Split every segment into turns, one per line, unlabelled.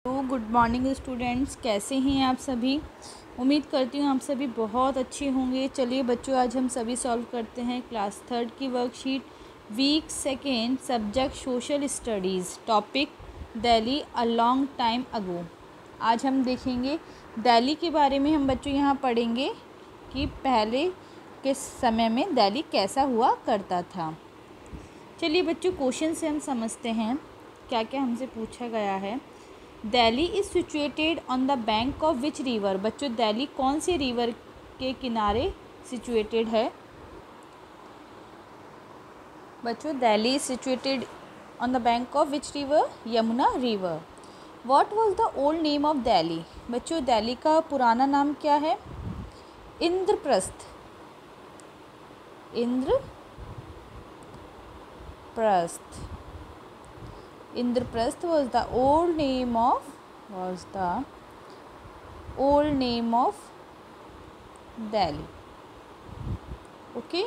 Good morning students, कैसे हैं आप सभी। उम्मीद करती हूँ आप सभी बहुत अच्छे होंगे। चलिए बच्चों, आज हम सभी सॉल्व करते हैं क्लास 3 की worksheet, week 2, subject social studies, topic Delhi a long time ago. आज हम देखेंगे दिल्ली के बारे में। हम बच्चों यहाँ पढ़ेंगे कि पहले के समय में दिल्ली कैसा हुआ करता था। चलिए बच्चों, क्वेश्चन से हम समझते हैं क्या क्या हमसे पूछा गया है। Delhi is situated on the bank of which river. बच्चों, दिल्ली कौन से रिवर के किनारे सिचुएटेड है। बच्चों, Delhi is situated on the bank of which river, Yamuna river. What was the old name of Delhi. बच्चों, दिल्ली का पुराना नाम क्या है। Indraprastha. Indraprastha was the old name of Delhi. Okay,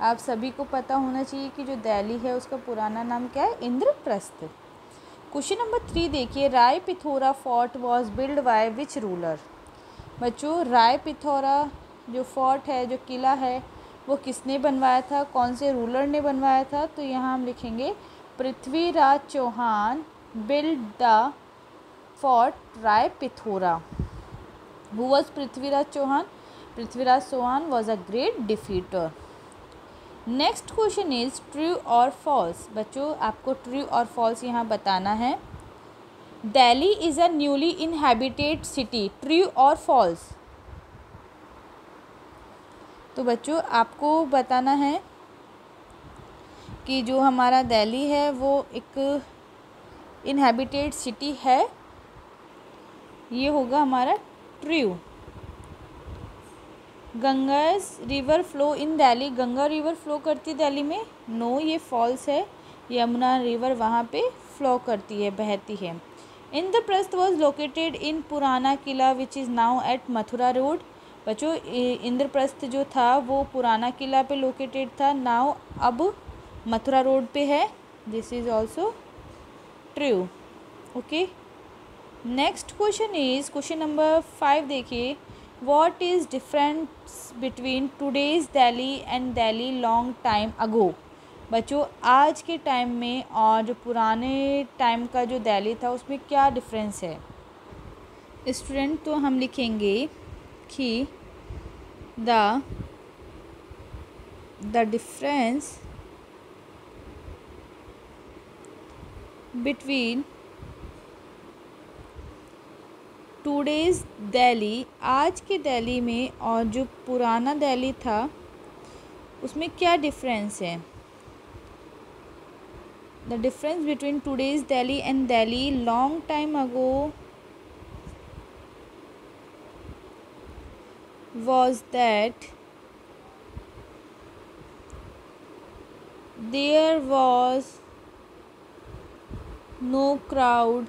आप सभी को पता होना चाहिए कि जो दिल्ली है उसका पुराना नाम क्या है, इंद्रप्रस्थ। क्वेश्चन नंबर 3 देखिए, Rai Pithora fort was build by which ruler. बच्चों, राय पिथौरा जो फोर्ट है, जो किला है, वो किसने बनवाया था, कौन से रूलर ने बनवाया था। तो यहाँ हम लिखेंगे Prithviraj Chauhan build the fort Rai Pithora. Who was Prithviraj Chauhan. Prithviraj Chauhan was a great defeater. Next question is true और फॉल्स। बच्चों, आपको ट्रू और फॉल्स यहाँ बताना है। Delhi is a newly inhabited city, true और फॉल्स। तो बच्चों, आपको बताना है कि जो हमारा दिल्ली है वो एक इनहेबिटेड सिटी है, ये होगा हमारा true. Ganges river flow in Delhi. Ganga river flow करती है दिल्ली में, नो, ये फॉल्स है। यमुना रिवर वहाँ पे फ्लो करती है, बहती है। Indraprastha was located in Purana Qila which is now at Mathura road. बच्चों, इंद्रप्रस्थ जो था वो पुराना किला पे लोकेटेड था, नाउ अब मथुरा रोड पे है। This is also true. Okay, next question is question number 5 देखिए, what is difference between today's Delhi and Delhi long time अगो। बच्चों, आज के टाइम में और जो पुराने टाइम का जो दिल्ली था उसमें क्या डिफरेंस है स्टूडेंट। तो हम लिखेंगे कि the difference between today's Delhi, आज के दिल्ली में, और जो पुराना दिल्ली था उसमें क्या डिफरेंस है। The difference between today's Delhi and Delhi long time ago was that there was no crowd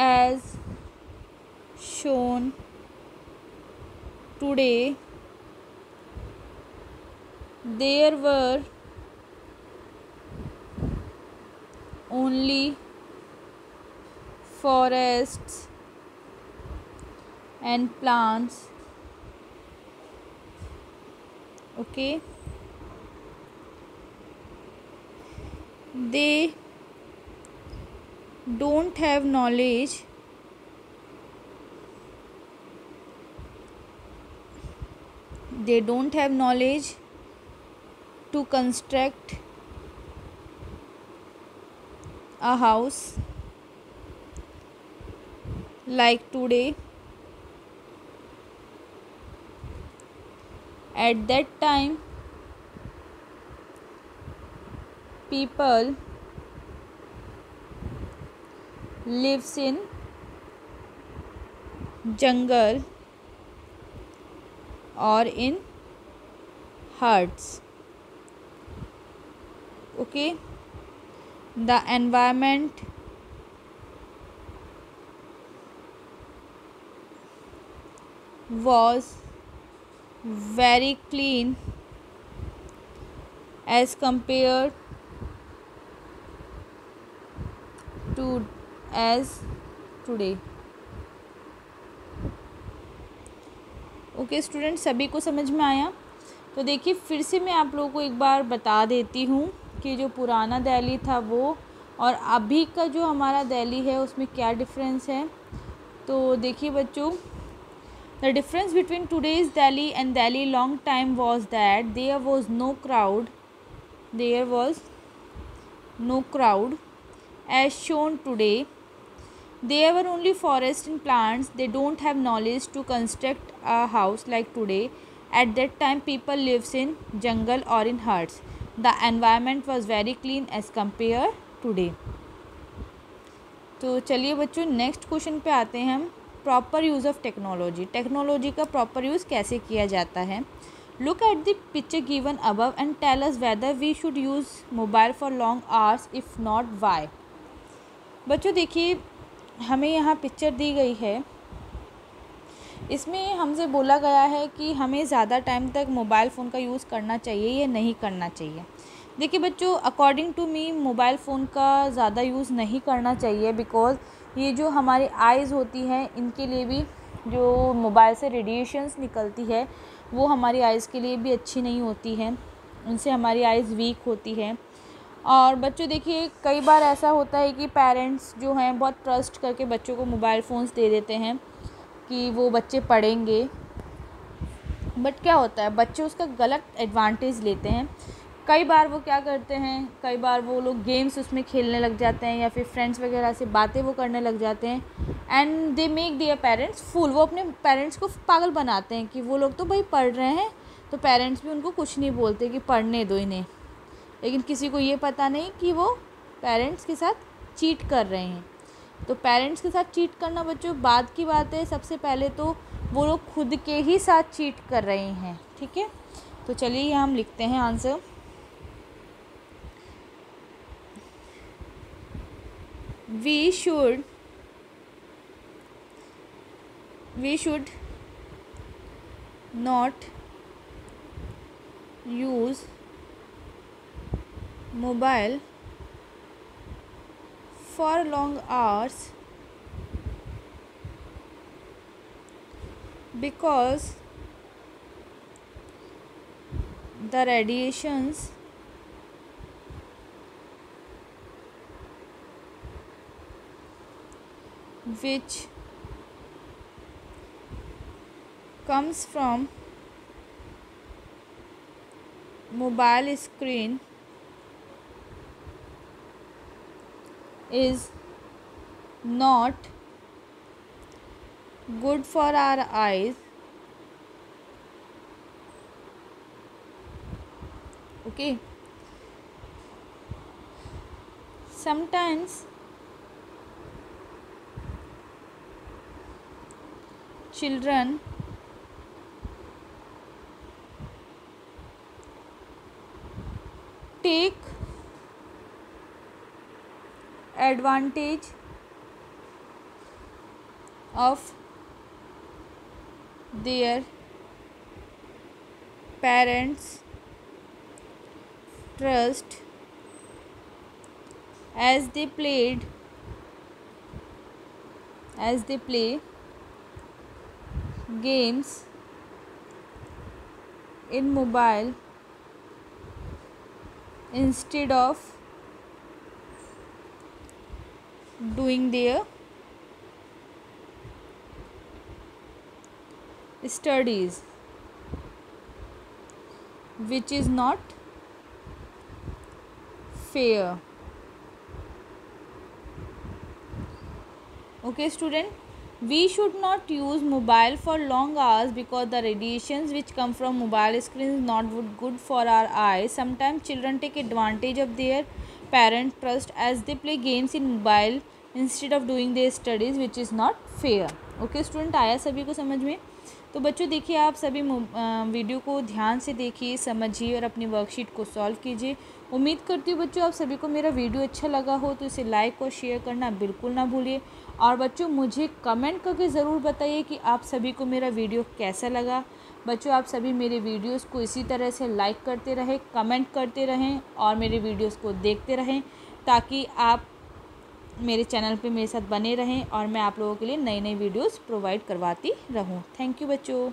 as shown today. There were only forests and plants. Okay, they don't have knowledge to construct a house like today. At that time, people lives in jungle or in huts. Okay, the environment was very clean as compared to as today. Okay student, सभी को समझ में आया? तो देखिए फिर से मैं आप लोगों को एक बार बता देती हूँ कि जो पुराना दिल्ली था वो और अभी का जो हमारा दिल्ली है उसमें क्या डिफरेंस है। तो देखिए बच्चों, the difference between today's Delhi and Delhi long time was that there was no crowd as shown today. There were only forests and plants. They don't have knowledge to construct a house like today. At that time people lives in jungle or in huts. The environment was very clean as compared today. तो चलिए बच्चों next question पे आते हैं हम। Proper use of technology, technology का proper use कैसे किया जाता है। Look at the picture given above and tell us whether we should use mobile for long hours, if not why. बच्चों देखिए हमें यहाँ पिक्चर दी गई है, इसमें हमसे बोला गया है कि हमें ज़्यादा टाइम तक मोबाइल फ़ोन का यूज़ करना चाहिए या नहीं करना चाहिए। देखिए बच्चों, according to me mobile phone का ज़्यादा यूज़ नहीं करना चाहिए, बिकॉज़ ये जो हमारी आइज़ होती हैं इनके लिए भी जो मोबाइल से रेडिएशंस निकलती है वो हमारी आइज़ के लिए भी अच्छी नहीं होती है, उनसे हमारी आइज़ वीक होती है। और बच्चों देखिए कई बार ऐसा होता है कि पेरेंट्स जो हैं बहुत ट्रस्ट करके बच्चों को मोबाइल फ़ोन्स दे देते हैं कि वो बच्चे पढ़ेंगे, बट क्या होता है बच्चे उसका गलत एडवांटेज लेते हैं। कई बार वो क्या करते हैं, कई बार वो लोग गेम्स उसमें खेलने लग जाते हैं या फिर फ्रेंड्स वगैरह से बातें वो करने लग जाते हैं and they make their parents fool. वो अपने पेरेंट्स को पागल बनाते हैं कि वो लोग तो भाई पढ़ रहे हैं, तो पेरेंट्स भी उनको कुछ नहीं बोलते कि पढ़ने दो इन्हें, लेकिन किसी को ये पता नहीं कि वो पेरेंट्स के साथ चीट कर रहे हैं। तो पेरेंट्स के साथ चीट करना बच्चों बाद की बात है, सबसे पहले तो वो लोग खुद के ही साथ चीट कर रहे हैं, ठीक है। तो चलिए यहाँ हम लिखते हैं answer. We should not use mobile for long hours because the radiations which comes from mobile screen is not good for our eyes. Okay, sometimes children take advantage of their parents' trust as they play games in mobile instead of doing their studies, which is not fair. Okay student, we should not use mobile for long hours because the radiations which come from mobile screen is not good for our eyes. Sometimes children take advantage of their parent trust as they play games in mobile instead of doing their studies, which is not fair. Okay student, आया सभी को समझ में? तो बच्चों देखिए आप सभी वीडियो को ध्यान से देखिए, समझिए और अपनी वर्कशीट को सॉल्व कीजिए। उम्मीद करती हूँ बच्चों आप सभी को मेरा वीडियो अच्छा लगा हो, तो इसे लाइक और शेयर करना बिल्कुल ना भूलिए। और बच्चों मुझे कमेंट करके ज़रूर बताइए कि आप सभी को मेरा वीडियो कैसा लगा। बच्चों आप सभी मेरे वीडियोस को इसी तरह से लाइक करते रहें, कमेंट करते रहें और मेरे वीडियोस को देखते रहें, ताकि आप मेरे चैनल पे मेरे साथ बने रहें और मैं आप लोगों के लिए नई नई वीडियोस प्रोवाइड करवाती रहूँ। थैंक यू बच्चों।